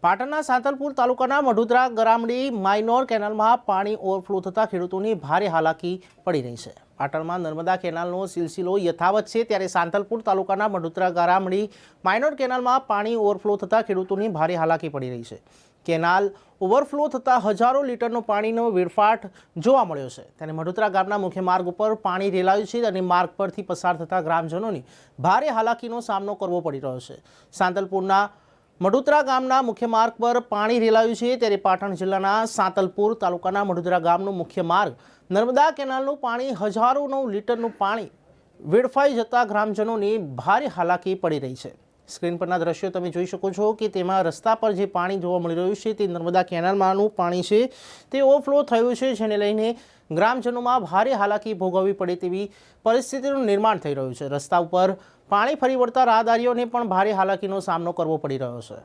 પાટણના સાંતલપુર તાલુકાના મઢુદરા ગરામડી માઇનોર કેનાલમાં પાણી ઓવરફ્લો થતાં ખેડૂતોની ભારે હાલાકી પડી રહી છે। પાટણમાં નર્મદા કેનાલનો સિલસિલો યથાવત છે, ત્યારે સાંતલપુર તાલુકાના મઢુદરા ગરામડી માઇનોર કેનાલમાં પાણી ઓવરફ્લો થતાં ખેડૂતોની ભારે હાલાકી પડી રહી છે। કેનાલ ઓવરફ્લો થતાં હજારો લીટરનો પાણીનો વેડફાટ જોવા મળ્યો છે। ત્યારે મઢુદરા ગામના મુખ્ય માર્ગ ઉપર પાણી રેલાયું છે અને માર્ગ પરથી પસાર થતા ગ્રામજનોની ભારે હાલાકીનો સામનો કરવો પડી રહ્યો છે। સાંતલપુરના મઢુદરા ગામના મુખ્ય માર્ગ પર પાણી રેલાયું છે, ત્યારે પાટણ જિલ્લાના સાંતલપુર તાલુકાના મઢુદરા ગામનો મુખ્ય માર્ગ નર્મદા કેનાલનું પાણી હજારોનો લીટરનું પાણી વેડફાઈ જતા ગ્રામજનોની ભારે હાલાકી પડી રહી છે। સ્ક્રીન પરના દ્રશ્યો તમે જોઈ શકો છો કે તેમાં રસ્તા પર જે પાણી જોવા મળી રહ્યું છે તે નર્મદા કેનાલમાંનું પાણી છે, તે ઓવરફ્લો થયું છે, જેને લઈને ગ્રામજનોમાં ભારે હાલાકી ભોગવવી પડે તેવી પરિસ્થિતિનું નિર્માણ થઈ રહ્યું છે। રસ્તા ઉપર પાણી ફરી વળતા રાહદારીઓને પણ ભારે હાલાકીનો સામનો કરવો પડી રહ્યો છે।